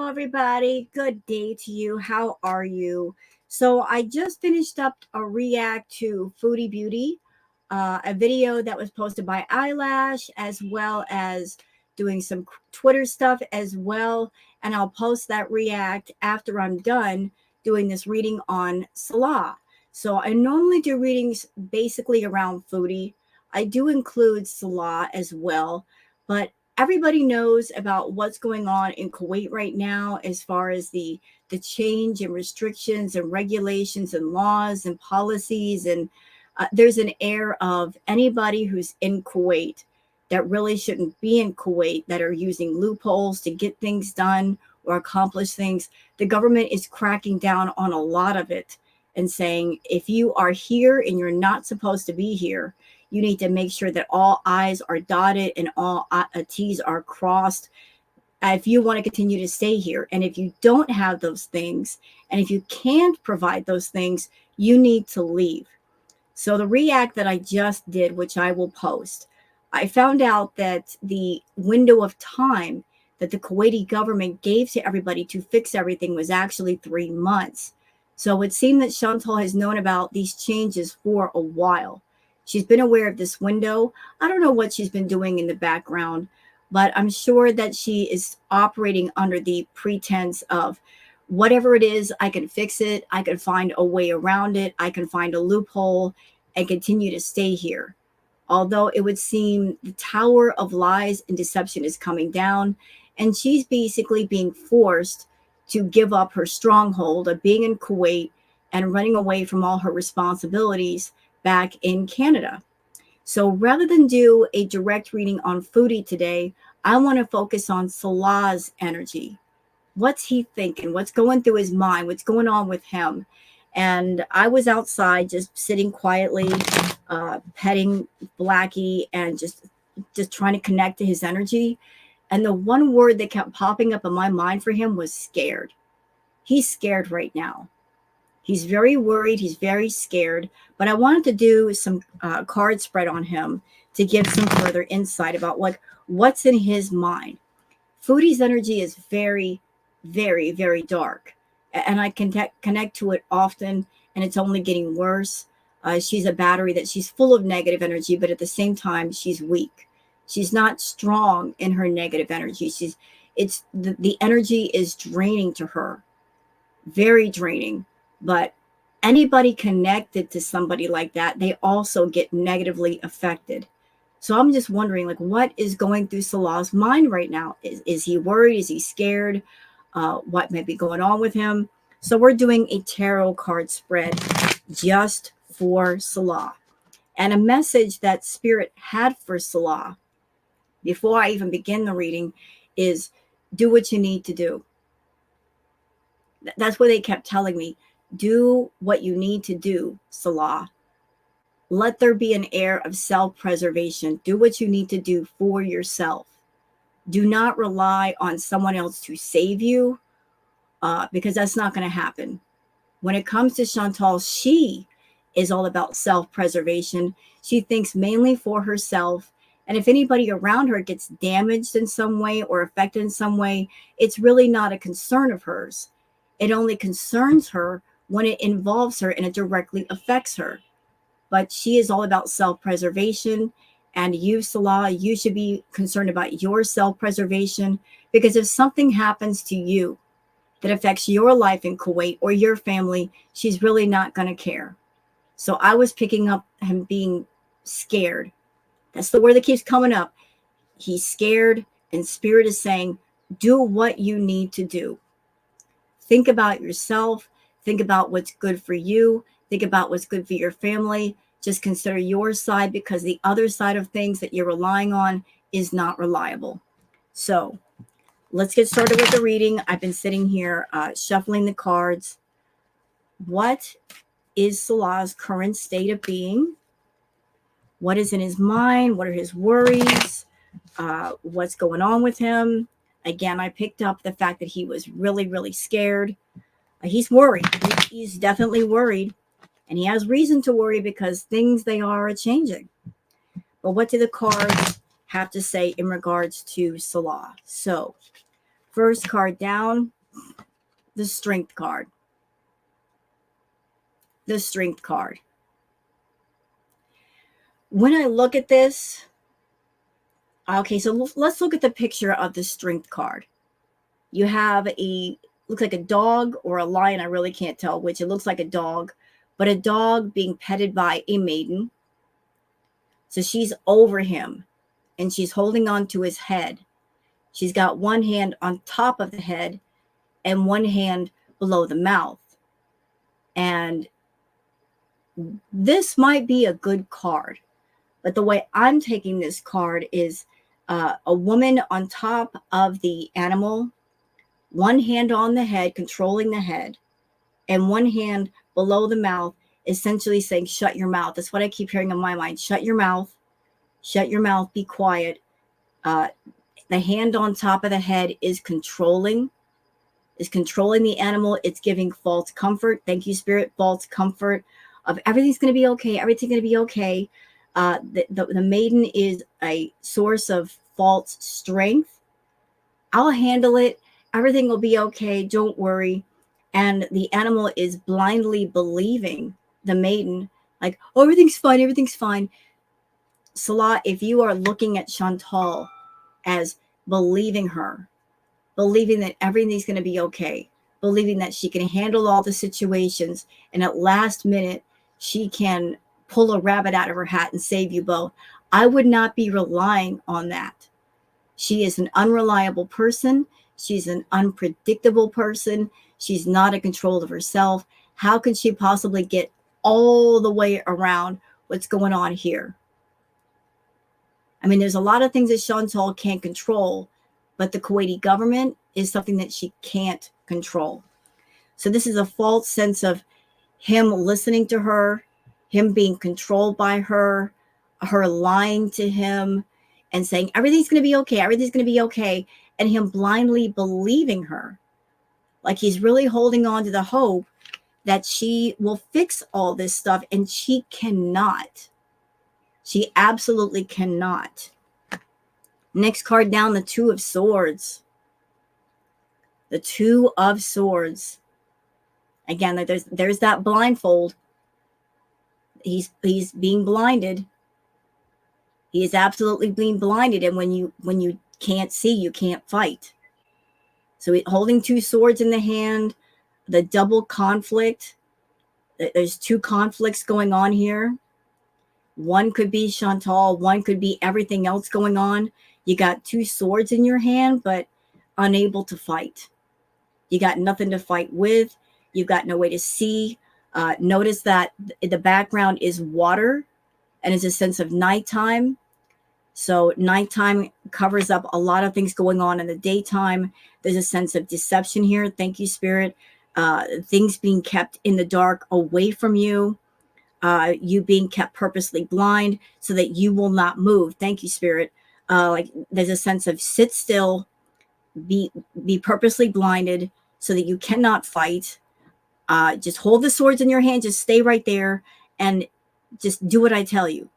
Hello, everybody. Good day to you. How are you? So, I just finished up a react to Foodie Beauty, a video that was posted by Eyelash, as well as doing some Twitter stuff as well. And I'll post that react after I'm done doing this reading on Salah. So, I normally do readings basically around Foodie. I do include Salah as well, but everybody knows about what's going on in Kuwait right now as far as the change in restrictions and regulations and laws and policies. And there's an air of anybody who's in Kuwait that really shouldn't be in Kuwait, that are using loopholes to get things done or accomplish things. The government is cracking down on a lot of it and saying, if you are here and you're not supposed to be here, you need to make sure that all I's are dotted and all T's are crossed if you want to continue to stay here. And if you don't have those things, and if you can't provide those things, you need to leave. So the react that I just did, which I will post, I found out that the window of time that the Kuwaiti government gave to everybody to fix everything was actually 3 months. So it seemed that Chantal has known about these changes for a while. She's been aware of this window. I don't know what she's been doing in the background, but I'm sure that she is operating under the pretense of whatever it is, I can fix it. I can find a way around it. I can find a loophole and continue to stay here. Although it would seem the tower of lies and deception is coming down, and she's basically being forced to give up her stronghold of being in Kuwait and running away from all her responsibilities back in Canada. So rather than do a direct reading on Foodie today, I want to focus on Salah's energy. What's he thinking? What's going through his mind? What's going on with him? And I was outside just sitting quietly, petting Blackie and just trying to connect to his energy. And the one word that kept popping up in my mind for him was scared. He's scared right now. He's very worried. He's very scared. But I wanted to do some card spread on him to give some further insight about what's in his mind. Foodie's energy is very, very, very dark. And I can connect to it often, and it's only getting worse. She's a battery that she's full of negative energy, but at the same time, she's weak. She's not strong in her negative energy. The energy is draining to her, very draining. But anybody connected to somebody like that, they also get negatively affected. So I'm just wondering, what is going through Salah's mind right now? Is he worried? Is he scared? What may be going on with him? So we're doing a tarot card spread just for Salah. And a message that Spirit had for Salah before I even begin the reading is do what you need to do. That's what they kept telling me. Do what you need to do, Salah. Let there be an air of self-preservation. Do what you need to do for yourself. Do not rely on someone else to save you, because that's not going to happen. When it comes to Chantal, she is all about self-preservation. She thinks mainly for herself. And if anybody around her gets damaged in some way or affected in some way, it's really not a concern of hers. It only concerns her when it involves her and it directly affects her. But she is all about self-preservation. And you, Salah, you should be concerned about your self-preservation, because if something happens to you that affects your life in Kuwait or your family, she's really not going to care. So I was picking up him being scared. That's the word that keeps coming up. He's scared, and Spirit is saying, do what you need to do. Think about yourself. Think about what's good for you. Think about what's good for your family. Just consider your side, because the other side of things that you're relying on is not reliable. So let's get started with the reading. I've been sitting here shuffling the cards. What is Salah's current state of being? What is in his mind? What are his worries? What's going on with him? Again, I picked up the fact that he was really, really scared. He's worried. He's definitely worried. And he has reason to worry, because things, they are changing. But what do the cards have to say in regards to Salah? So, first card down, The Strength card. The Strength card. When I look at this, okay, so let's look at the picture of the Strength card. You have looks like a dog or a lion. I really can't tell which. It looks like a dog, but a dog being petted by a maiden. So she's over him and she's holding on to his head. She's got one hand on top of the head and one hand below the mouth. And this might be a good card, but the way I'm taking this card is a woman on top of the animal, one hand on the head, controlling the head, and one hand below the mouth, essentially saying, shut your mouth. That's what I keep hearing in my mind. Shut your mouth, be quiet. The hand on top of the head is controlling the animal. It's giving false comfort. Thank you, Spirit. False comfort of everything's going to be okay. Everything's going to be okay. The maiden is a source of false strength. I'll handle it. Everything will be okay. Don't worry. And the animal is blindly believing the maiden, like, oh, everything's fine. Everything's fine. Salah, if you are looking at Chantal as believing her, believing that everything's going to be okay, believing that she can handle all the situations, and at last minute, she can pull a rabbit out of her hat and save you both, I would not be relying on that. She is an unreliable person. She's an unpredictable person. She's not in control of herself. How can she possibly get all the way around what's going on here? I mean, there's a lot of things that Chantal can't control, but the Kuwaiti government is something that she can't control. So this is a false sense of him listening to her, him being controlled by her lying to him and saying, everything's going to be okay, everything's going to be okay, and him blindly believing her. Like he's really holding on to the hope that she will fix all this stuff, and she cannot. She absolutely cannot. Next card down, the Two of Swords. The Two of Swords. Again, there's that blindfold. He's being blinded. He is absolutely being blinded. And when you can't see, you can't fight. So holding two swords in the hand, the double conflict. There's two conflicts going on here. One could be Chantal. One could be everything else going on. You got two swords in your hand, but unable to fight. You got nothing to fight with. You've got no way to see. Notice that the background is water and it's a sense of nighttime. So nighttime covers up a lot of things going on in the daytime. There's a sense of deception here. Thank you, Spirit. Things being kept in the dark away from you. You being kept purposely blind so that you will not move. Thank you, Spirit. Like there's a sense of sit still, be purposely blinded so that you cannot fight. Just hold the swords in your hand. Just stay right there and just do what I tell you.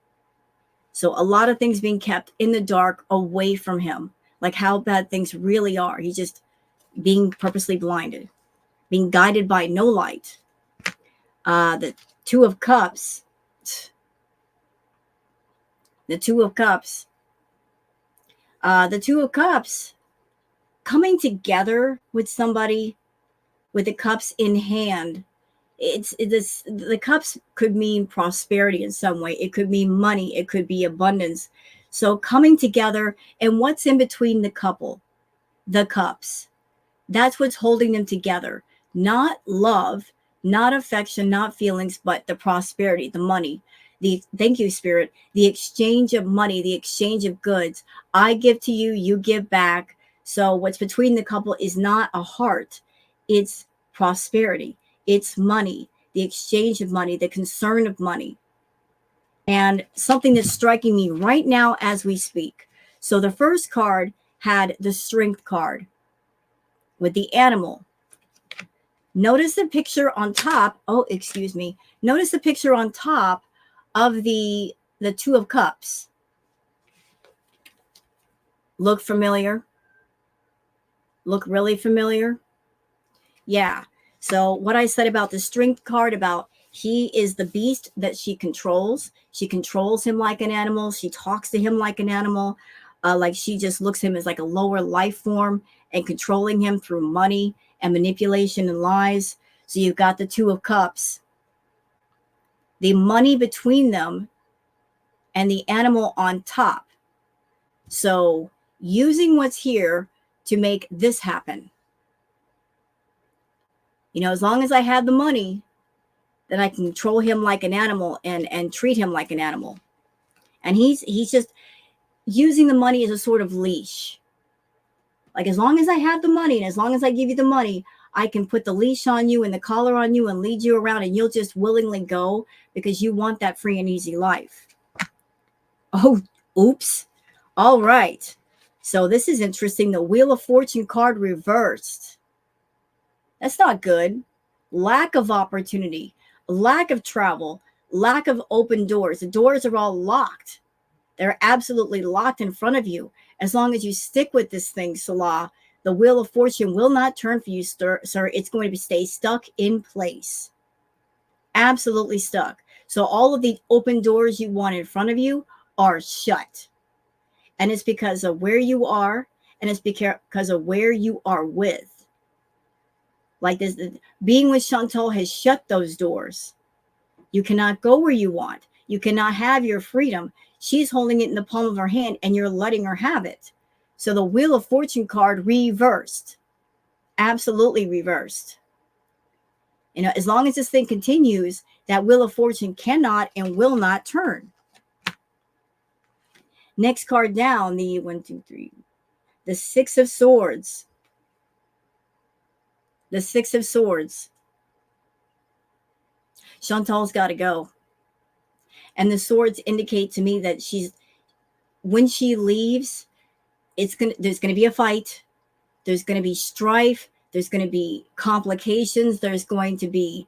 So a lot of things being kept in the dark away from him, like how bad things really are. He's just being purposely blinded, being guided by no light. The Two of Cups. The Two of Cups. The Two of Cups coming together with somebody with the cups in hand. The cups could mean prosperity in some way. It could mean money. It could be abundance. So coming together, and what's in between the couple? The cups. That's what's holding them together. Not love, not affection, not feelings, but the prosperity, the money. Thank you, Spirit. The exchange of money, the exchange of goods. I give to you, you give back. So what's between the couple is not a heart. It's prosperity. It's money, the exchange of money, the concern of money. And something that's striking me right now as we speak. So the first card had the Strength card with the animal. Notice the picture on top. Oh, excuse me. Notice the picture on top of the Two of Cups. Look familiar? Look really familiar? Yeah. So what I said about the strength card, about he is the beast that she controls. She controls him like an animal. She talks to him like an animal. Like she just looks at him as like a lower life form and controlling him through money and manipulation and lies. So you've got the Two of Cups. The money between them and the animal on top. So using what's here to make this happen. You know, as long as I have the money, then I can control him like an animal and treat him like an animal. And he's just using the money as a sort of leash. Like, as long as I have the money and as long as I give you the money, I can put the leash on you and the collar on you and lead you around, and you'll just willingly go because you want that free and easy life. Oh, oops. All right. So this is interesting. The Wheel of Fortune card reversed. That's not good. Lack of opportunity, lack of travel, lack of open doors. The doors are all locked. They're absolutely locked in front of you. As long as you stick with this thing, Salah, the Wheel of Fortune will not turn for you, sir. It's going to stay stuck in place. Absolutely stuck. So all of the open doors you want in front of you are shut. And it's because of where you are, and it's because of where you are with. Like this, being with Chantal has shut those doors. You cannot go where you want. You cannot have your freedom. She's holding it in the palm of her hand and you're letting her have it. So the Wheel of Fortune card reversed. Absolutely reversed. You know, as long as this thing continues, that Wheel of Fortune cannot and will not turn. Next card down, the 1, 2, 3, the Six of Swords. The Six of Swords. Chantal's got to go. And the swords indicate to me that when she leaves, there's going to be a fight. There's going to be strife. There's going to be complications. There's going to be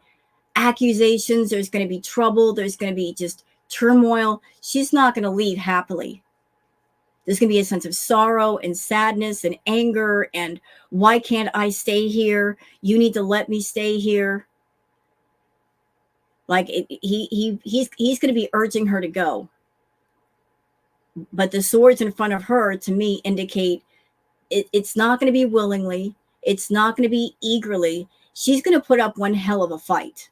accusations. There's going to be trouble. There's going to be just turmoil. She's not going to leave happily. There's going to be a sense of sorrow and sadness and anger. And why can't I stay here? You need to let me stay here. Like he's going to be urging her to go. But the swords in front of her, to me, indicate it's not going to be willingly. It's not going to be eagerly. She's going to put up one hell of a fight.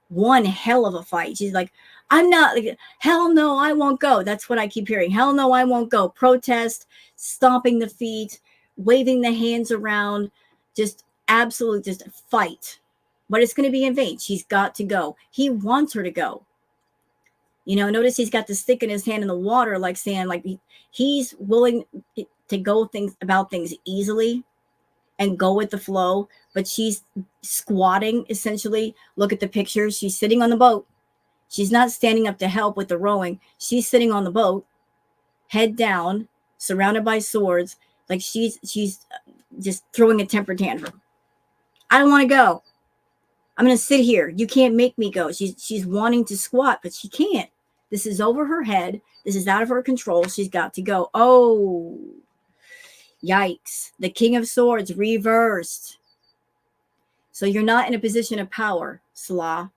One hell of a fight. She's like, I'm not, hell no, I won't go. That's what I keep hearing. Hell no, I won't go. Protest, stomping the feet, waving the hands around, just absolute, just fight. But it's going to be in vain. She's got to go. He wants her to go. You know, notice he's got the stick in his hand in the water, like saying, like he's willing to go about things easily and go with the flow, but she's squatting essentially. Look at the picture. She's sitting on the boat. She's not standing up to help with the rowing. She's sitting on the boat, head down, surrounded by swords, like she's just throwing a temper tantrum. I don't want to go. I'm going to sit here. You can't make me go. She's wanting to squat, but she can't. This is over her head. This is out of her control. She's got to go. Oh, yikes. The King of Swords reversed. So you're not in a position of power, Salah.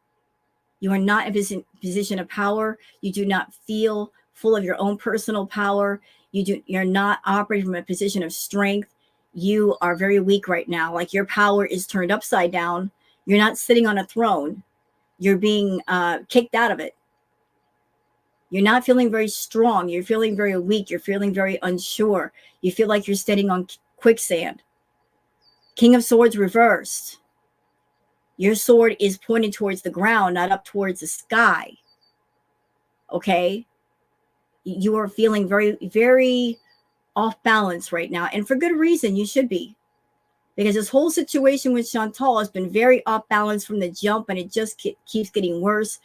You are not in a position of power. You do not feel full of your own personal power. You're not operating from a position of strength. You are very weak right now. Like your power is turned upside down. You're not sitting on a throne. You're being kicked out of it. You're not feeling very strong. You're feeling very weak. You're feeling very unsure. You feel like you're standing on quicksand. King of Swords reversed. Your sword is pointed towards the ground, not up towards the sky. Okay? You are feeling very, very off balance right now. And for good reason, you should be. Because this whole situation with Chantal has been very off balance from the jump, and it just keeps getting worse.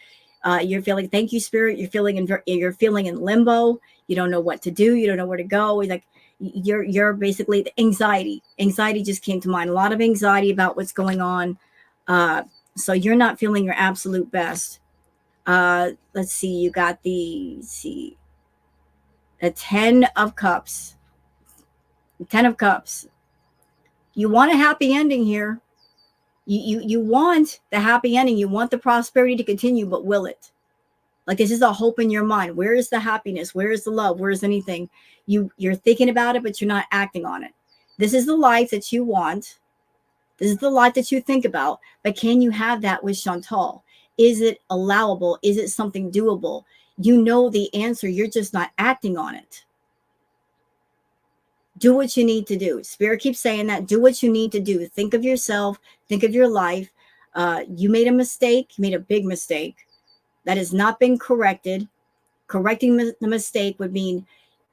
You're feeling, thank you, Spirit. You're feeling in limbo. You don't know what to do. You don't know where to go. Like you're basically the anxiety. Anxiety just came to mind. A lot of anxiety about what's going on. So you're not feeling your absolute best. Let's see. You got the 10 of Cups. 10 of Cups. You want a happy ending here. You want the happy ending. You want the prosperity to continue, but will it? Like, this is a hope in your mind. Where is the happiness? Where is the love? Where is anything? You're thinking about it, but you're not acting on it. This is the life that you want. This is the life that you think about. But can you have that with Chantal? Is it allowable? Is it something doable? You know the answer. You're just not acting on it. Do what you need to do. Spirit keeps saying that. Do what you need to do. Think of yourself. Think of your life. You made a mistake. You made a big mistake. That has not been corrected. Correcting the mistake would mean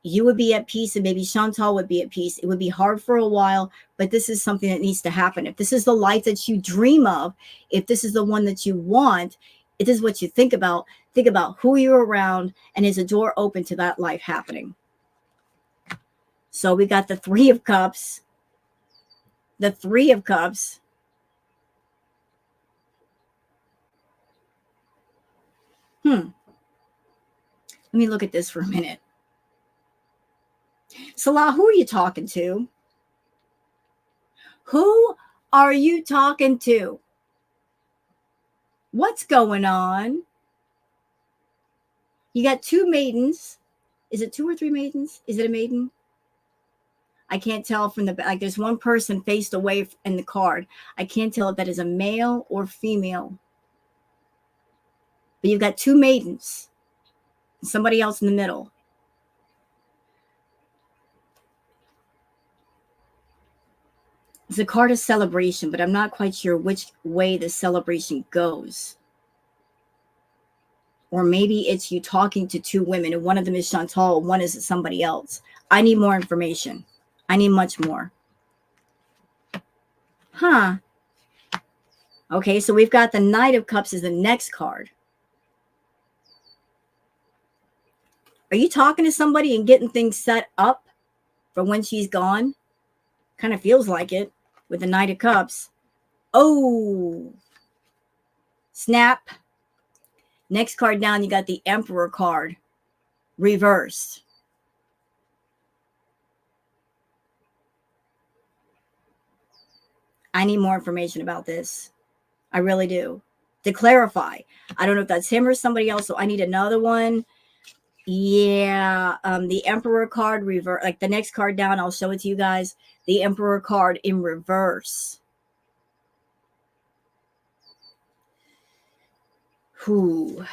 you would be at peace and maybe Chantal would be at peace. It would be hard for a while, but this is something that needs to happen. If this is the life that you dream of, if this is the one that you want, it is what you think about. Think about who you're around, and is a door open to that life happening. So we got the Three of Cups. The Three of Cups. Let me look at this for a minute. Salah, who are you talking to? Who are you talking to? What's going on? You got two maidens. Is it two or three maidens? Is it a maiden? I can't tell from the, like, there's one person faced away in the card. I can't tell if that is a male or female. But you've got two maidens. Somebody else in the middle. It's a card of celebration, but I'm not quite sure which way the celebration goes. Or maybe it's you talking to two women, and one of them is Chantal, and one is somebody else. I need more information. I need much more. Okay, so we've got the Knight of Cups as the next card. Are you talking to somebody and getting things set up for when she's gone? Kind of feels like it with the Knight of Cups. Oh, snap. Next card down, you got the Emperor card, reversed. I need more information about this. I really do. To clarify. I don't know if that's him or somebody else, so I need another one. Yeah, the Emperor card reverse, like the next card down, I'll show it to you guys. The Emperor card in reverse. Who?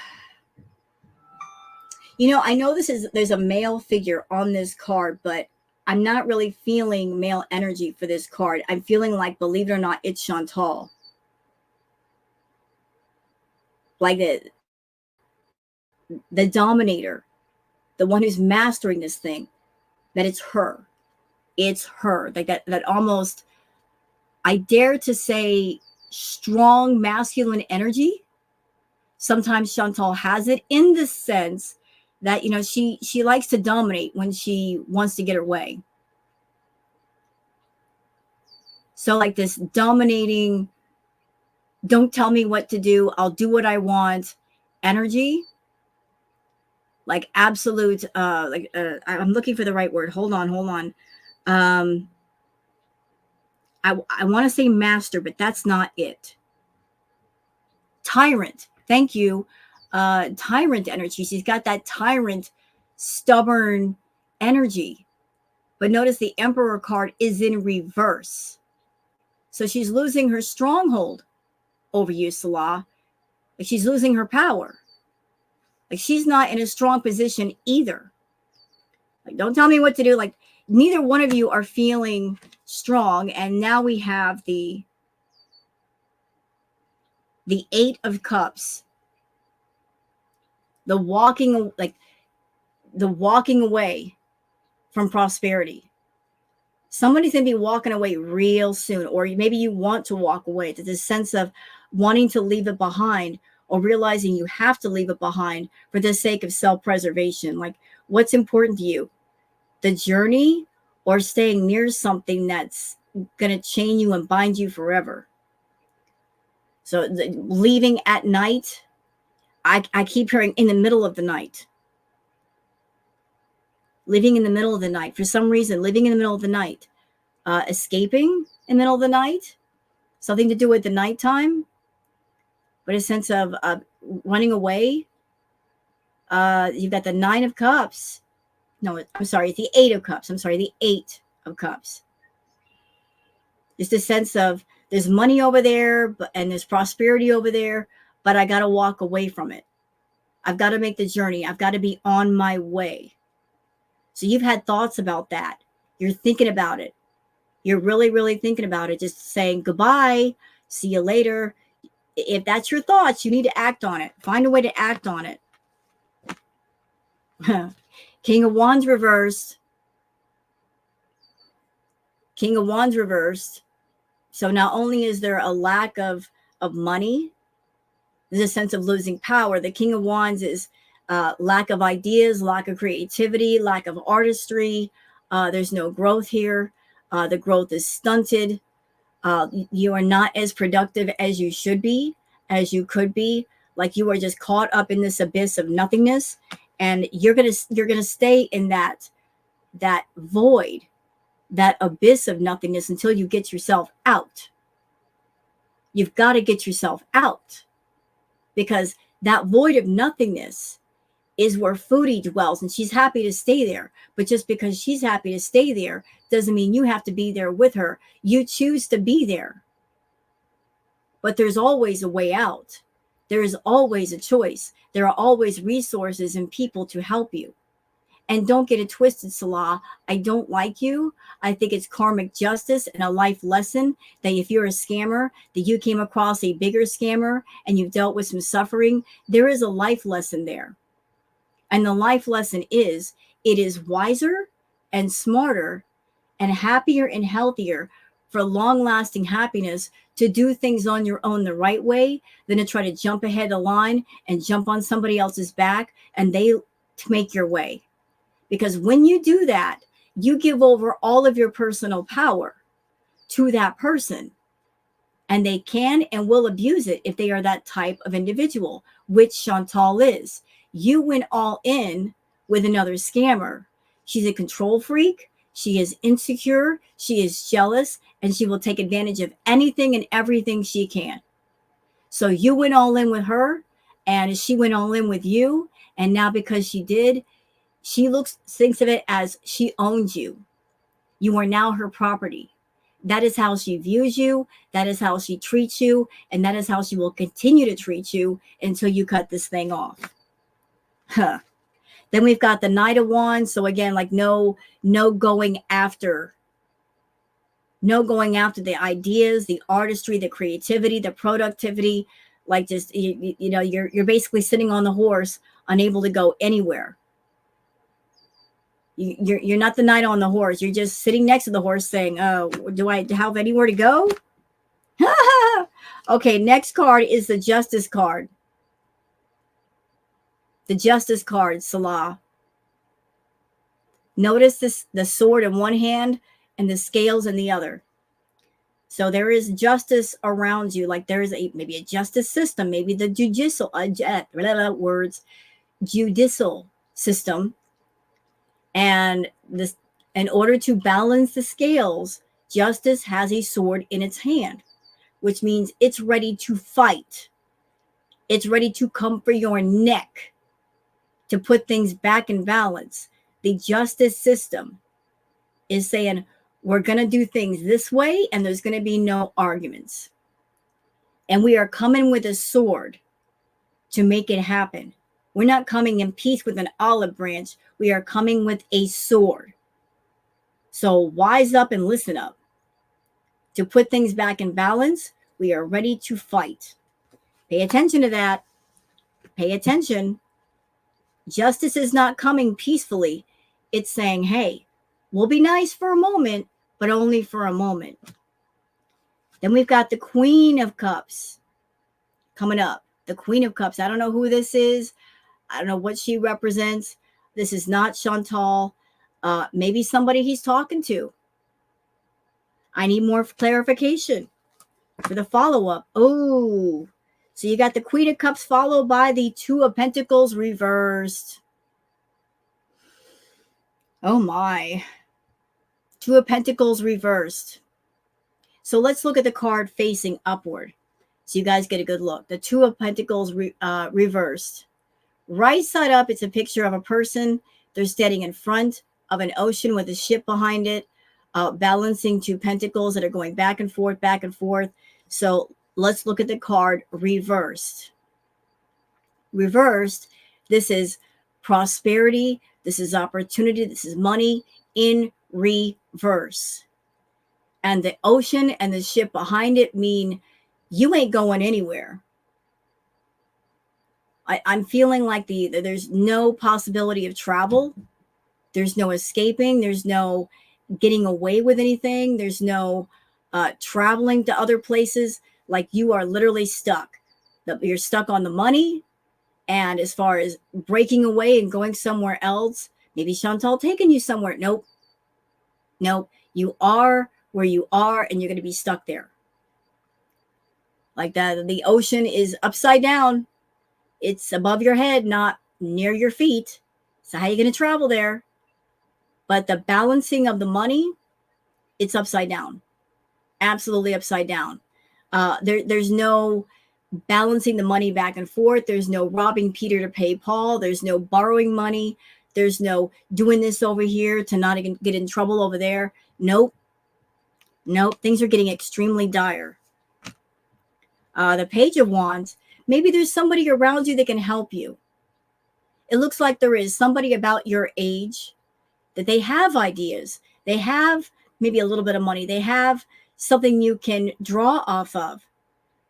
You know, I know there's a male figure on this card, but I'm not really feeling male energy for this card. I'm feeling like, believe it or not, it's Chantal. Like the dominator, the one who's mastering this thing, that it's her. It's her. Like that almost, I dare to say, strong masculine energy. Sometimes Chantal has it in the sense that, you know, she likes to dominate when she wants to get her way. So like this dominating, don't tell me what to do, I'll do what I want energy. Like absolute, I'm looking for the right word. Hold on. I want to say master, but that's not it. Tyrant. Thank you. Tyrant energy. She's got that tyrant, stubborn energy. But notice the Emperor card is in reverse. So she's losing her stronghold over you, Salah. Like she's losing her power. Like she's not in a strong position either. Like, don't tell me what to do. Like neither one of you are feeling strong. And now we have the Eight of Cups. The walking away from prosperity. Somebody's going to be walking away real soon, or maybe you want to walk away. There's this sense of wanting to leave it behind, or realizing you have to leave it behind for the sake of self-preservation. Like, what's important to you? The journey, or staying near something that's going to chain you and bind you forever? So leaving at night, I keep hearing in the middle of the night. Living in the middle of the night. For some reason, living in the middle of the night. Escaping in the middle of the night. something to do with the nighttime, but a sense of running away. You've got the Nine of Cups. No, I'm sorry, it's the Eight of Cups. I'm sorry, the Eight of Cups. Just a sense of there's money over there, and there's prosperity over there, but I got to walk away from it. I've got to make the journey. I've got to be on my way. So you've had thoughts about that. You're thinking about it. You're really, really thinking about it. Just saying goodbye. See you later. If that's your thoughts, you need to act on it. Find a way to act on it. King of Wands reversed. King of Wands reversed. So not only is there a lack of money, there's a sense of losing power. The King of Wands is lack of ideas, lack of creativity, lack of artistry. There's no growth here. The growth is stunted. You are not as productive as you should be, as you could be. Like you are just caught up in this abyss of nothingness, and you're gonna stay in that void, that abyss of nothingness until you get yourself out. You've got to get yourself out, because that void of nothingness is where Foodie dwells, and she's happy to stay there. But just because she's happy to stay there doesn't mean you have to be there with her. You choose to be there. But there's always a way out. There is always a choice. There are always resources and people to help you. And don't get it twisted, Salah. I don't like you. I think it's karmic justice and a life lesson that if you're a scammer, that you came across a bigger scammer and you've dealt with some suffering, there is a life lesson there. And the life lesson is, it is wiser and smarter and happier and healthier for long-lasting happiness to do things on your own the right way than to try to jump ahead of the line and jump on somebody else's back and they make your way. Because when you do that, you give over all of your personal power to that person. And they can and will abuse it if they are that type of individual, which Chantal is. You went all in with another scammer. She's a control freak. She is insecure. She is jealous. And she will take advantage of anything and everything she can. So you went all in with her, and she went all in with you. And now because she did, she thinks of it as she owns you. You are now her property. That is how she views you. That is how she treats you. And that is how she will continue to treat you until you cut this thing off. Huh. Then we've got the Knight of Wands. So again, like no going after the ideas, the artistry, the creativity, the productivity. Like just, you know, you're basically sitting on the horse, unable to go anywhere. You're not the knight on the horse. You're just sitting next to the horse saying, oh, do I have anywhere to go? Okay, next card is the Justice card. The Justice card, Salah. Notice this, the sword in one hand and the scales in the other. So there is justice around you. Like there is maybe a justice system, maybe the judicial system. And this, in order to balance the scales, justice has a sword in its hand, which means it's ready to fight. It's ready to come for your neck to put things back in balance. The justice system is saying, we're going to do things this way, and there's going to be no arguments. And we are coming with a sword to make it happen. We're not coming in peace with an olive branch. We are coming with a sword. So wise up and listen up. To put things back in balance, we are ready to fight. Pay attention to that. Pay attention. Justice is not coming peacefully. It's saying, hey, we'll be nice for a moment, but only for a moment. Then we've got the Queen of Cups coming up. The Queen of Cups. I don't know who this is. I don't know what she represents. This is not Chantal. Maybe somebody he's talking to. I need more clarification for the follow-up. Oh, so you got the Queen of Cups followed by the Two of Pentacles reversed. Oh my. Two of Pentacles reversed. So let's look at the card facing upward, so you guys get a good look. The Two of Pentacles reversed. Right side up, it's a picture of a person. They're standing in front of an ocean with a ship behind it, balancing two pentacles that are going back and forth, back and forth. So let's look at the card reversed. Reversed, this is prosperity, this is opportunity, this is money in reverse. And the ocean and the ship behind it mean you ain't going anywhere. I'm feeling like there's no possibility of travel. There's no escaping. There's no getting away with anything. There's no traveling to other places. Like you are literally stuck. You're stuck on the money. And as far as breaking away and going somewhere else, maybe Chantal taking you somewhere. Nope. Nope. You are where you are and you're going to be stuck there. Like that. The ocean is upside down. It's above your head, not near your feet. So how are you going to travel there? But the balancing of the money, it's upside down. Absolutely upside down. There's no balancing the money back and forth. There's no robbing Peter to pay Paul. There's no borrowing money. There's no doing this over here to not get in trouble over there. Nope. Nope. Things are getting extremely dire. The Page of Wands, maybe there's somebody around you that can help you. It looks like there is somebody about your age that they have ideas. They have maybe a little bit of money. They have something you can draw off of.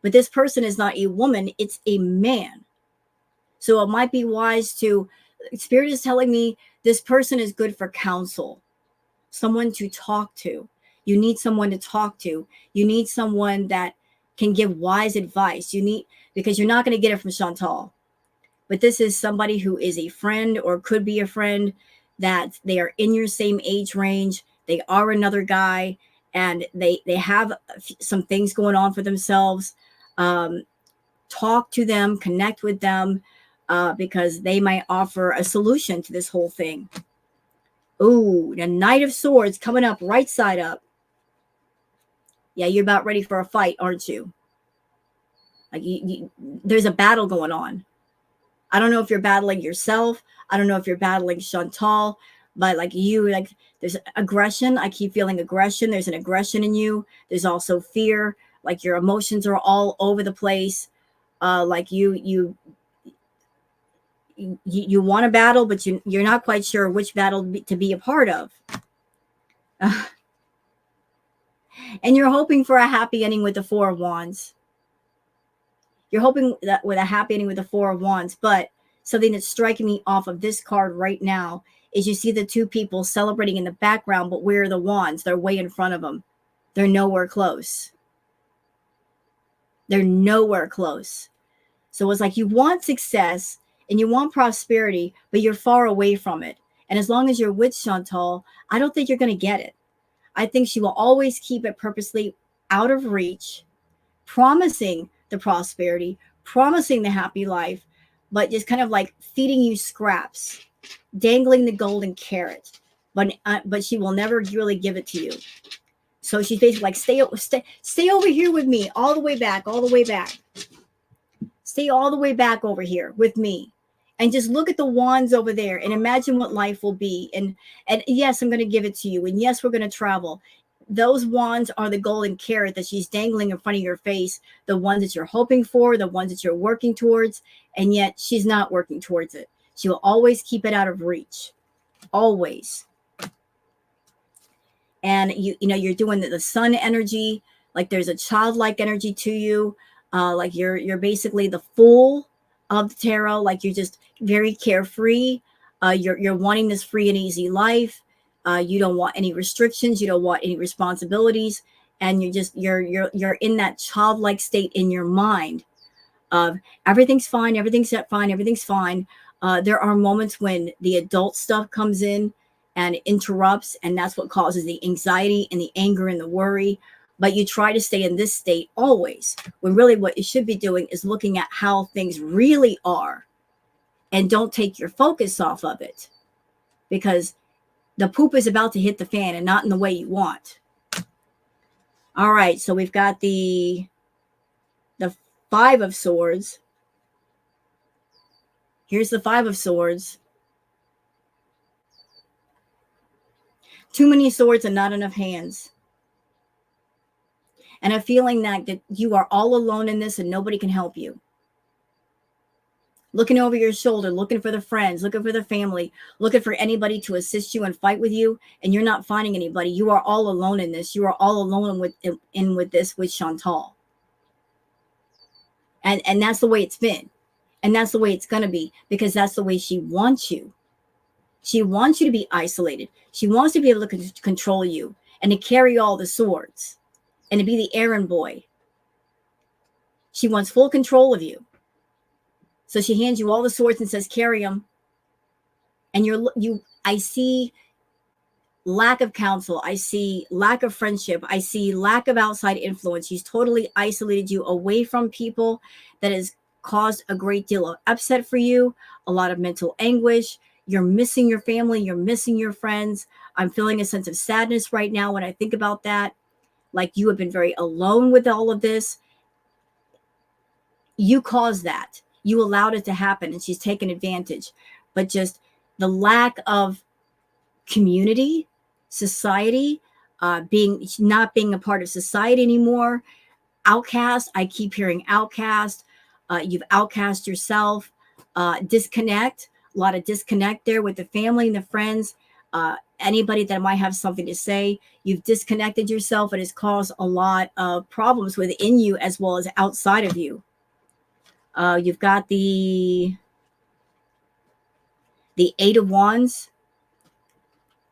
But this person is not a woman, it's a man. So it might be wise to, Spirit is telling me this person is good for counsel, someone to talk to. You need someone to talk to. You need someone that can give wise advice. Because you're not going to get it from Chantal. But this is somebody who is a friend or could be a friend, that they are in your same age range. They are another guy and they have some things going on for themselves. Talk to them, connect with them, because they might offer a solution to this whole thing. Ooh, the Knight of Swords coming up, right side up. Yeah, you're about ready for a fight, aren't you? Like there's a battle going on. I don't know if you're battling yourself. I don't know if you're battling Chantal, but there's aggression. I keep feeling aggression. There's an aggression in you. There's also fear. Like your emotions are all over the place. Like you want to battle, but you're not quite sure which battle to be a part of. And you're hoping for a happy ending with the Four of Wands. You're hoping that with a happy ending with the Four of Wands, but something that's striking me off of this card right now is you see the two people celebrating in the background, but where are the wands? They're way in front of them. They're nowhere close. They're nowhere close. So it's like you want success and you want prosperity, but you're far away from it. And as long as you're with Chantal, I don't think you're going to get it. I think she will always keep it purposely out of reach, promising the prosperity, promising the happy life, but just kind of like feeding you scraps, dangling the golden carrot, but she will never really give it to you. So she's basically like, stay over here with me, all the way back, stay all the way back over here with me, and just look at the wands over there and imagine what life will be. And yes, I'm going to give it to you, and yes, we're going to travel. Those wands are the golden carrot that she's dangling in front of your face, the ones that you're hoping for, the ones that you're working towards, and yet she's not working towards it. She will always keep it out of reach. Always. And you're doing the sun energy, like there's a childlike energy to you. Like you're basically the fool of the tarot, like you're just very carefree. You're wanting this free and easy life. You don't want any restrictions. You don't want any responsibilities. And you're in that childlike state in your mind of everything's fine. Everything's fine. Everything's fine. There are moments when the adult stuff comes in and interrupts. And that's what causes the anxiety and the anger and the worry. But you try to stay in this state always, when really what you should be doing is looking at how things really are, and don't take your focus off of it, because the poop is about to hit the fan and not in the way you want. All right, so we've got the Five of Swords. Here's the Five of Swords. Too many swords and not enough hands. And a feeling that you are all alone in this and nobody can help you. Looking over your shoulder, looking for the friends, looking for the family, looking for anybody to assist you and fight with you, and you're not finding anybody. You are all alone in this. You are all alone with this with Chantal. And that's the way it's been. And that's the way it's going to be, because that's the way she wants you. She wants you to be isolated. She wants to be able to control you and to carry all the swords and to be the errand boy. She wants full control of you. So she hands you all the swords and says, carry them. And I see lack of counsel. I see lack of friendship. I see lack of outside influence. She's totally isolated you away from people. That has caused a great deal of upset for you, a lot of mental anguish. You're missing your family. You're missing your friends. I'm feeling a sense of sadness right now when I think about that. Like you have been very alone with all of this. You caused that. You allowed it to happen, and she's taken advantage. But just the lack of community, society, not being a part of society anymore. Outcast. I keep hearing outcast. You've outcast yourself. Disconnect. A lot of disconnect there with the family and the friends. Anybody that might have something to say. You've disconnected yourself. It has caused a lot of problems within you as well as outside of you. You've got the Eight of Wands.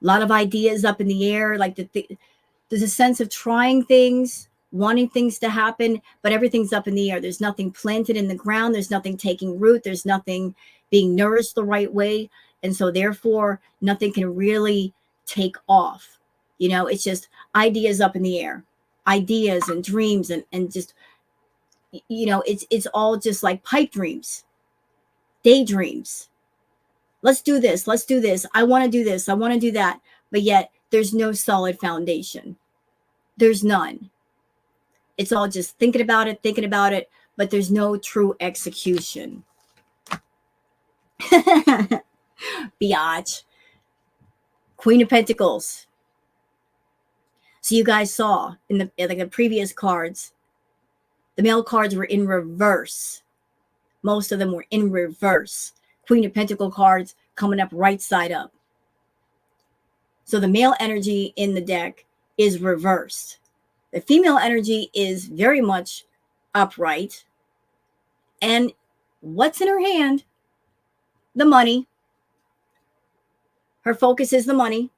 A lot of ideas up in the air. Like there's a sense of trying things, wanting things to happen, but everything's up in the air. There's nothing planted in the ground. There's nothing taking root. There's nothing being nourished the right way. And so therefore, nothing can really take off. You know, it's just ideas up in the air, ideas and dreams and just, you know, it's all just like pipe dreams, daydreams. Let's do this. Let's do this. I want to do this. I want to do that. But yet there's no solid foundation. There's none. It's all just thinking about it, but there's no true execution. Biatch. Queen of Pentacles. So you guys saw in the previous cards, the male cards were in reverse. Most of them were in reverse. Queen of Pentacle cards coming up right side up. So the male energy in the deck is reversed. The female energy is very much upright. And what's in her hand? The money. Her focus is the money.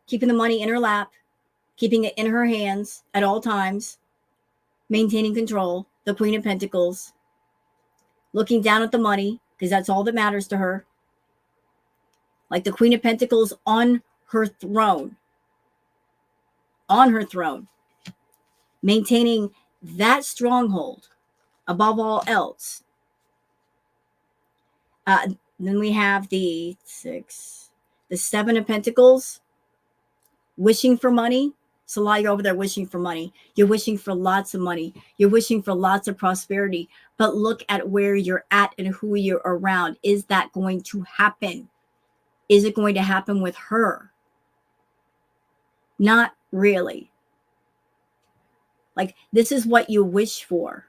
Keeping the money in her lap. Keeping it in her hands at all times. Maintaining control. The Queen of Pentacles. Looking down at the money, because that's all that matters to her. Like the Queen of Pentacles on her throne. On her throne. Maintaining that stronghold above all else. Then we have the Seven of Pentacles. Wishing for money. Salah, you're over there wishing for money. You're wishing for lots of money. You're wishing for lots of prosperity. But look at where you're at and who you're around. Is that going to happen? Is it going to happen with her? Not really. Like, this is what you wish for.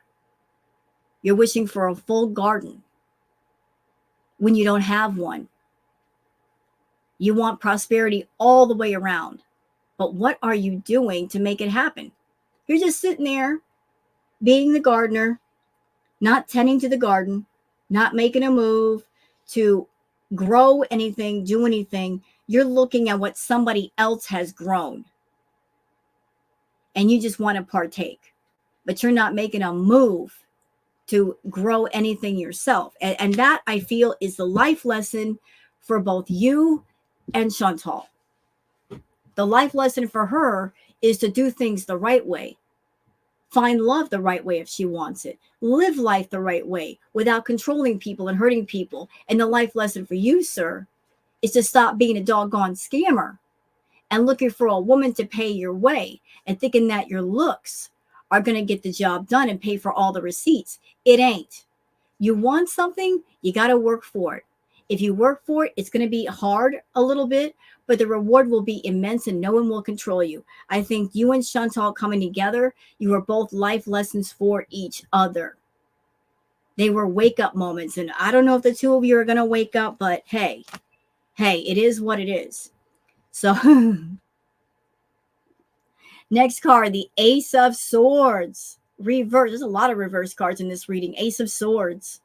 You're wishing for a full garden when you don't have one. You want prosperity all the way around. But what are you doing to make it happen? You're just sitting there being the gardener, not tending to the garden, not making a move to grow anything, do anything. You're looking at what somebody else has grown. And you just want to partake. But you're not making a move to grow anything yourself. And that, I feel, is the life lesson for both you and Chantal. The life lesson for her is to do things the right way. Find love the right way if she wants it. Live life the right way without controlling people and hurting people. And the life lesson for you, sir, is to stop being a doggone scammer and looking for a woman to pay your way and thinking that your looks are going to get the job done and pay for all the receipts. It ain't. You want something, you got to work for it. If you work for it, it's going to be hard a little bit, but the reward will be immense and no one will control you. I think you and Chantal coming together, you are both life lessons for each other. They were wake up moments. And I don't know if the two of you are going to wake up, but hey, it is what it is. So next card, the Ace of Swords. Reverse. There's a lot of reverse cards in this reading. Ace of Swords.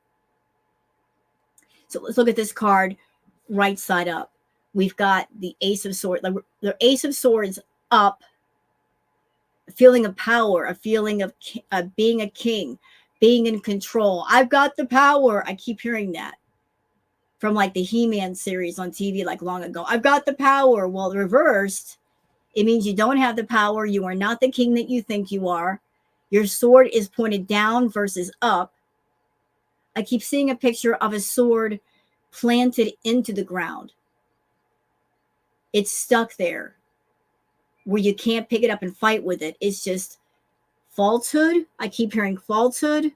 So let's look at this card right side up. We've got the Ace of Swords. The Ace of Swords up. A feeling of power. A feeling of being a king. Being in control. I've got the power. I keep hearing that from like the He-Man series on TV like long ago. I've got the power. Well, reversed, it means you don't have the power. You are not the king that you think you are. Your sword is pointed down versus up. I keep seeing a picture of a sword planted into the ground. It's stuck there where you can't pick it up and fight with it. It's just falsehood. I keep hearing falsehood.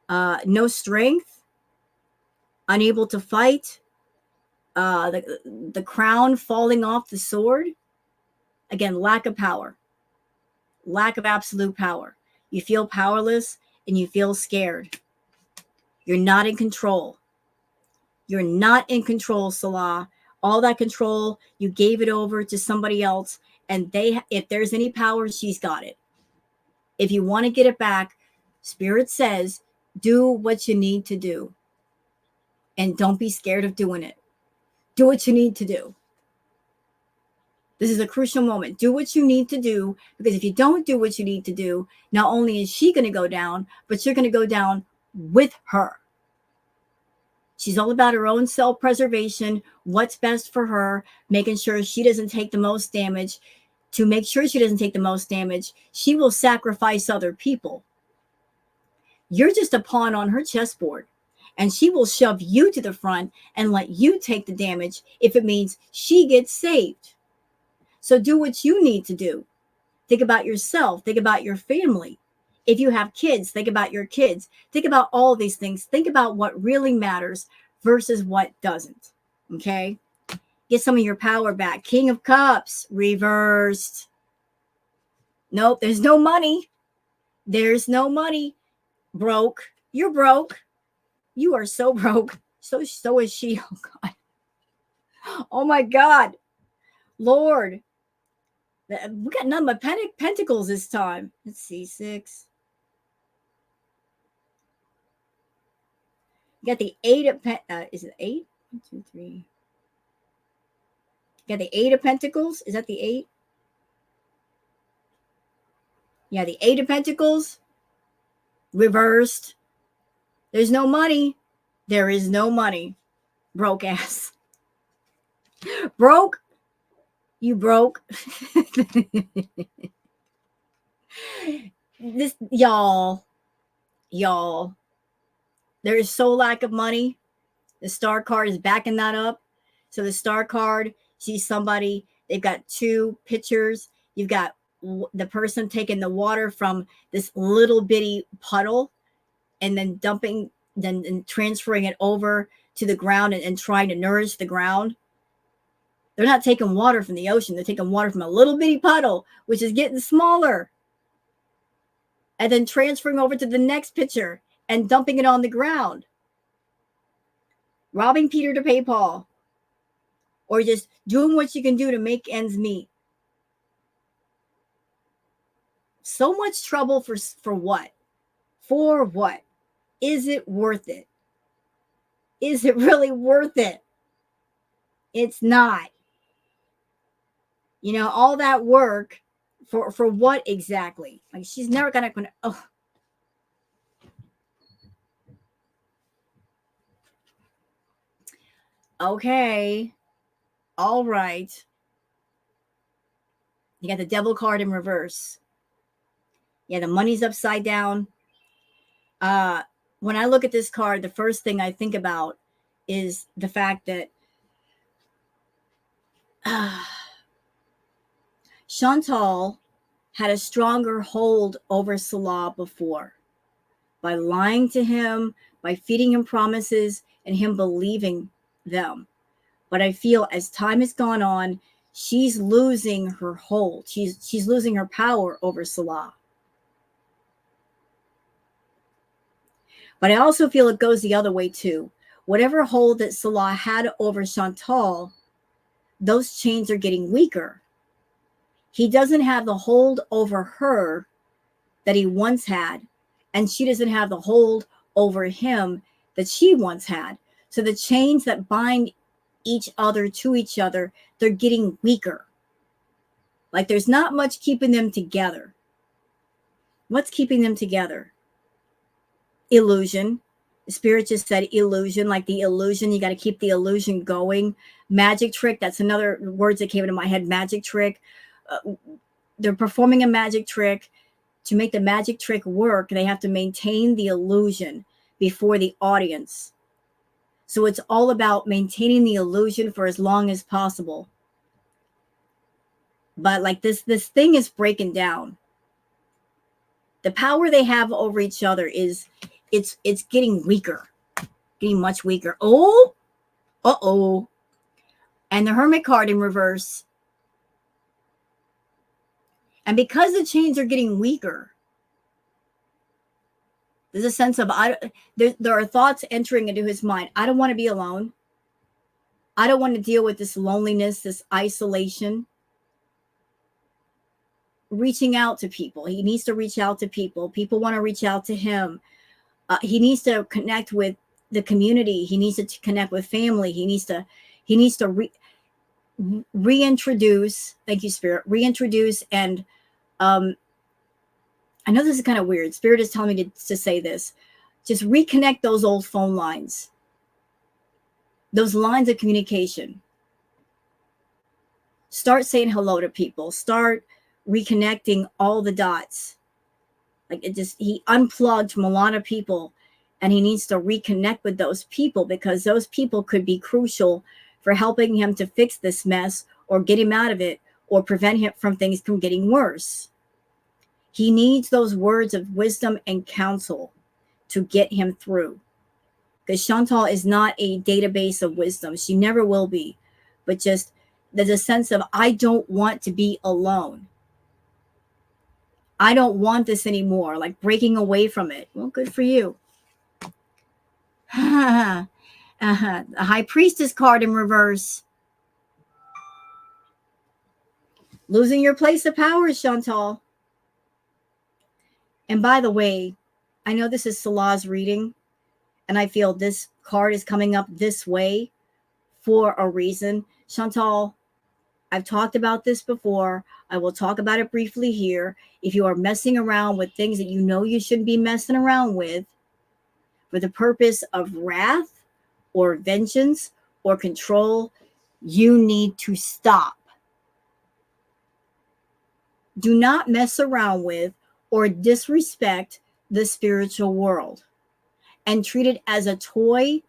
No strength. Unable to fight. The crown falling off the sword. Again, lack of power. Lack of absolute power. You feel powerless and you feel scared. You're not in control. You're not in control, Salah. All that control, you gave it over to somebody else, and if there's any power, she's got it. If you want to get it back, Spirit says, do what you need to do. And don't be scared of doing it. Do what you need to do. This is a crucial moment. Do what you need to do, because if you don't do what you need to do, not only is she going to go down, but you're going to go down with her. She's all about her own self-preservation, what's best for her, making sure she doesn't take the most damage. To make sure she doesn't take the most damage, she will sacrifice other people. You're just a pawn on her chessboard, and she will shove you to the front and let you take the damage if it means she gets saved. So do what you need to do. Think about yourself. Think about your family. If you have kids, think about your kids. Think about all these things. Think about what really matters versus what doesn't. Okay? Get some of your power back. King of Cups, reversed. Nope, there's no money. There's no money. Broke. You're broke. You are so broke. So is she. Oh, God. Oh, my God. Lord. We got none but pentacles this time. Let's see, 6. You got the 8 of is it 8? 1, 2, 3. You got the 8 of Pentacles. Is that the 8? Yeah, the 8 of Pentacles. Reversed. There's no money. There is no money. Broke ass. Broke. You broke. This, y'all. There is so lack of money. The star card is backing that up. So the star card sees somebody. They've got 2 pictures. You've got the person taking the water from this little bitty puddle and then dumping, then transferring it over to the ground and trying to nourish the ground. They're not taking water from the ocean. They're taking water from a little bitty puddle, which is getting smaller. And then transferring over to the next picture and dumping it on the ground. Robbing Peter to pay Paul. Or just doing what you can do to make ends meet. So much trouble for what? For what? Is it worth it? Is it really worth it? It's not. You know, all that work for what exactly? Like, she's never gonna oh. Okay. All right. You got the devil card in reverse. Yeah, the money's upside down. When I look at this card, the first thing I think about is the fact that Chantal had a stronger hold over Salah before by lying to him, by feeding him promises and him believing them. But I feel as time has gone on, she's losing her hold. She's losing her power over Salah. But I also feel it goes the other way too. Whatever hold that Salah had over Chantal, those chains are getting weaker. He doesn't have the hold over her that he once had, and she doesn't have the hold over him that she once had. So the chains that bind each other to each other, they're getting weaker. Like there's not much keeping them together. What's keeping them together? Illusion. The spirit just said illusion, like the illusion. You got to keep the illusion going. Magic trick. That's another words that came into my head. Magic trick. They're performing a magic trick. To make the magic trick work, they have to maintain the illusion before the audience. So it's all about maintaining the illusion for as long as possible. But like this thing is breaking down. The power they have over each other is it's getting weaker, getting much weaker. Oh, uh-oh. And the Hermit card in reverse. And because the chains are getting weaker, there's a sense of, there are thoughts entering into his mind. I don't want to be alone. I don't want to deal with this loneliness, this isolation. Reaching out to people. He needs to reach out to people. People want to reach out to him. He needs to connect with the community. He needs to connect with family. He needs to reintroduce. Thank you, Spirit. Reintroduce and I know this is kind of weird. Spirit is telling me to say this. Just reconnect those old phone lines. Those lines of communication. Start saying hello to people. Start reconnecting all the dots. Like he unplugged from a lot of people and he needs to reconnect with those people because those people could be crucial for helping him to fix this mess or get him out of it or prevent him from things from getting worse. He needs those words of wisdom and counsel to get him through. Because Chantal is not a database of wisdom. She never will be. But just there's a sense of, I don't want to be alone. I don't want this anymore. Like breaking away from it. Well, good for you. The High Priestess card in reverse. Losing your place of power, Chantal. And by the way, I know this is Salah's reading, and I feel this card is coming up this way for a reason. Chantal, I've talked about this before. I will talk about it briefly here. If you are messing around with things that you know you shouldn't be messing around with for the purpose of wrath or vengeance or control, you need to stop. Do not mess around with or disrespect the spiritual world and treat it as a toy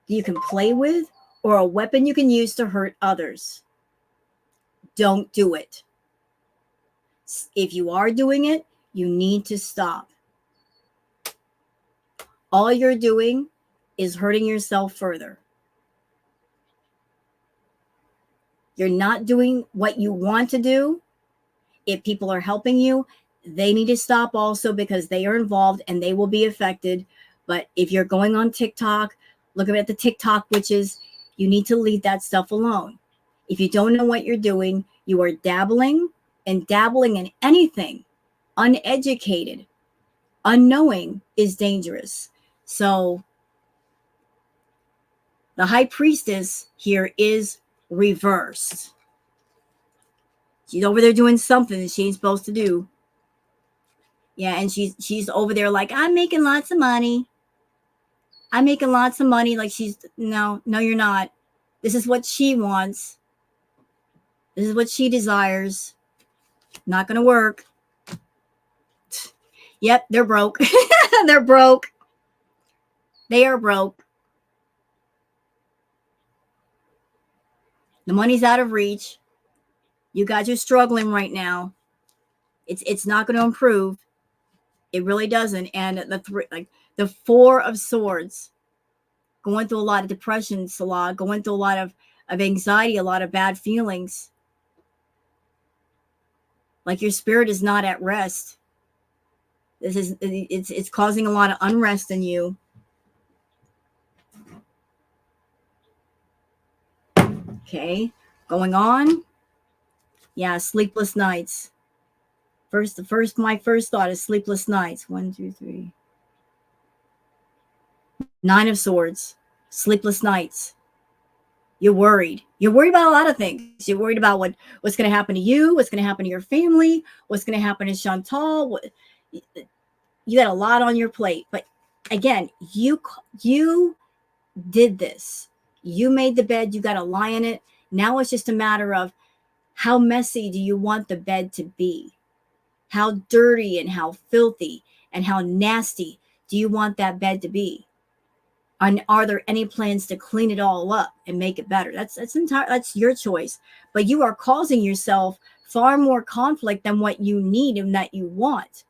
you can play with or a weapon you can use to hurt others. Don't do it. If you are doing it, you need to stop. All you're doing is hurting yourself further. You're not doing what you want to do. If people are helping you, they need to stop also because they are involved and they will be affected. But if you're going on TikTok, looking at the TikTok witches, you need to leave that stuff alone. If you don't know what you're doing, you are dabbling, and dabbling in anything uneducated, unknowing is dangerous. So the High Priestess here is reversed. She's over there doing something that she ain't supposed to do. Yeah, and she's over there like, I'm making lots of money. I'm making lots of money. Like no, you're not. This is what she wants. This is what she desires. Not going to work. Yep, they're broke. They're broke. They are broke. The money's out of reach. You guys are struggling right now. It's not going to improve. It really doesn't. And the Four of Swords, going through a lot of depression, Salah, going through a lot of anxiety, a lot of bad feelings. Like your spirit is not at rest. It's causing a lot of unrest in you. Okay, going on. Yeah, sleepless nights. My first thought is sleepless nights. 1, 2, 3. 9 of Swords, sleepless nights. You're worried. You're worried about a lot of things. You're worried about what's going to happen to you, what's going to happen to your family, what's going to happen to Chantal. You got a lot on your plate. But again, you did this. You made the bed. You got to lie in it. Now it's just a matter of how messy do you want the bed to be? How dirty and how filthy and how nasty do you want that bed to be? And are there any plans to clean it all up and make it better? That's your choice. But you are causing yourself far more conflict than what you need and that you want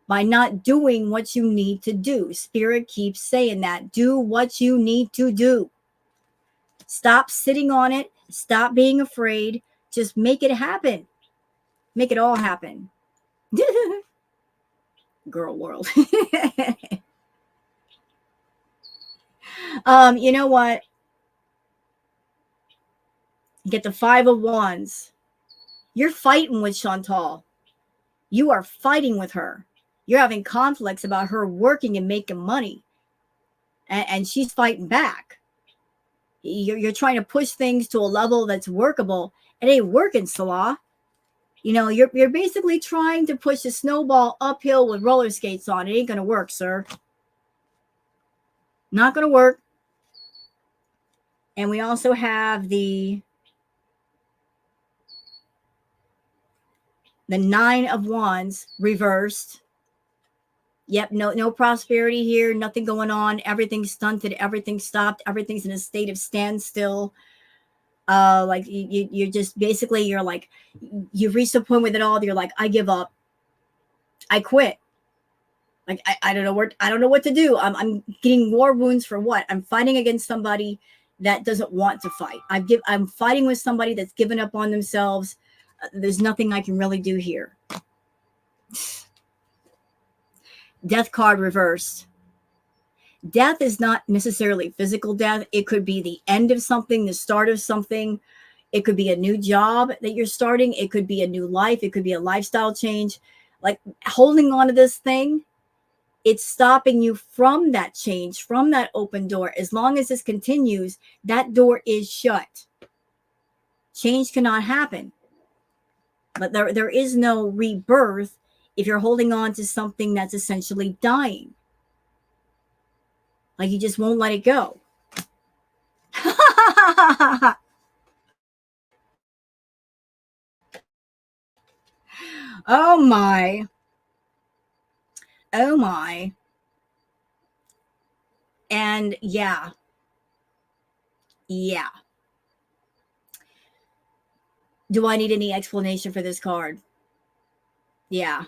by not doing what you need to do. Spirit keeps saying that. Do what you need to do. Stop sitting on it. Stop being afraid. Just make it happen. Make it all happen. Girl world. You know what? Get the 5 of Wands. You're fighting with Chantal. You are fighting with her. You're having conflicts about her working and making money. And she's fighting back. You're trying to push things to a level that's workable. It ain't working, Salah. You know, you're basically trying to push a snowball uphill with roller skates on. It ain't going to work, sir. Not going to work. And we also have the 9 of Wands reversed. Yep, no prosperity here, nothing going on. Everything's stunted, everything's stopped, everything's in a state of standstill. Like you're just basically, you're like, you've reached a point with it all. You're like, I give up. I quit. Like I don't know what to do. I'm getting war wounds for what? I'm fighting against somebody that doesn't want to fight. I'm fighting with somebody that's given up on themselves. There's nothing I can really do here. Death card reversed. Death is not necessarily physical death. It could be the end of something, the start of something. It could be a new job that you're starting. It could be a new life. It could be a lifestyle change. Like holding on to this thing, it's stopping you from that change, from that open door. As long as this continues, that door is shut. Change cannot happen. But there is no rebirth if you're holding on to something that's essentially dying. Like you just won't let it go. Oh my. Oh my. And yeah. Yeah. Do I need any explanation for this card? Yeah.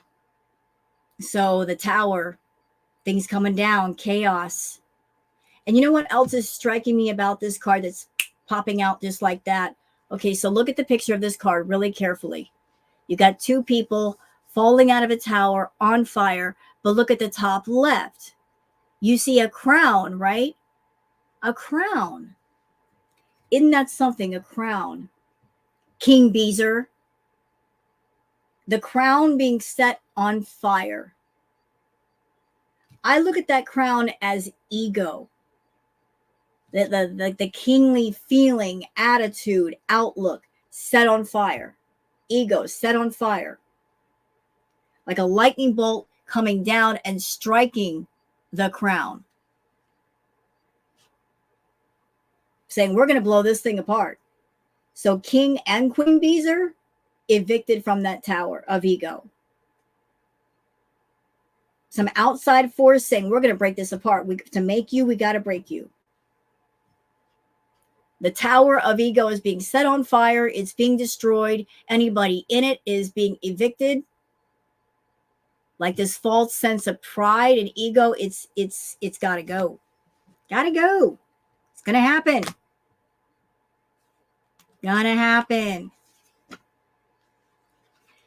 So the Tower, things coming down, chaos. And you know what else is striking me about this card that's popping out just like that? Okay, so look at the picture of this card really carefully. You got 2 people falling out of a tower on fire, but look at the top left. You see a crown, right? A crown. Isn't that something, a crown? King Beezer. The crown being set on fire. I look at that crown as ego. The kingly feeling, attitude, outlook set on fire. Ego set on fire. Like a lightning bolt coming down and striking the crown. Saying, we're going to blow this thing apart. So King and Queen Beezer evicted from that tower of ego. Some outside force saying, we're going to break this apart. To make you, we got to break you. The tower of ego is being set on fire. It's being destroyed. Anybody in it is being evicted. Like this false sense of pride and ego, it's got to go. Got to go. It's going to happen. Gonna happen.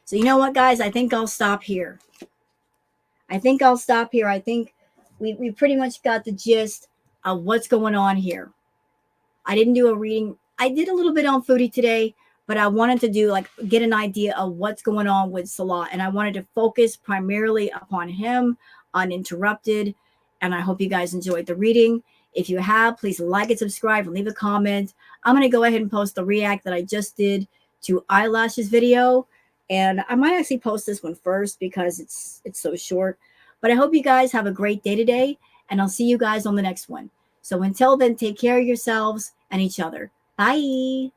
So you know what, guys? I think I'll stop here. I think we pretty much got the gist of what's going on here. I didn't do a reading. I did a little bit on Foodie today, but I wanted to do get an idea of what's going on with Salah. And I wanted to focus primarily upon him, uninterrupted. And I hope you guys enjoyed the reading. If you have, please like and subscribe and leave a comment. I'm going to go ahead and post the react that I just did to Eyelash's video. And I might actually post this one first because it's so short. But I hope you guys have a great day today. And I'll see you guys on the next one. So until then, take care of yourselves and each other. Bye.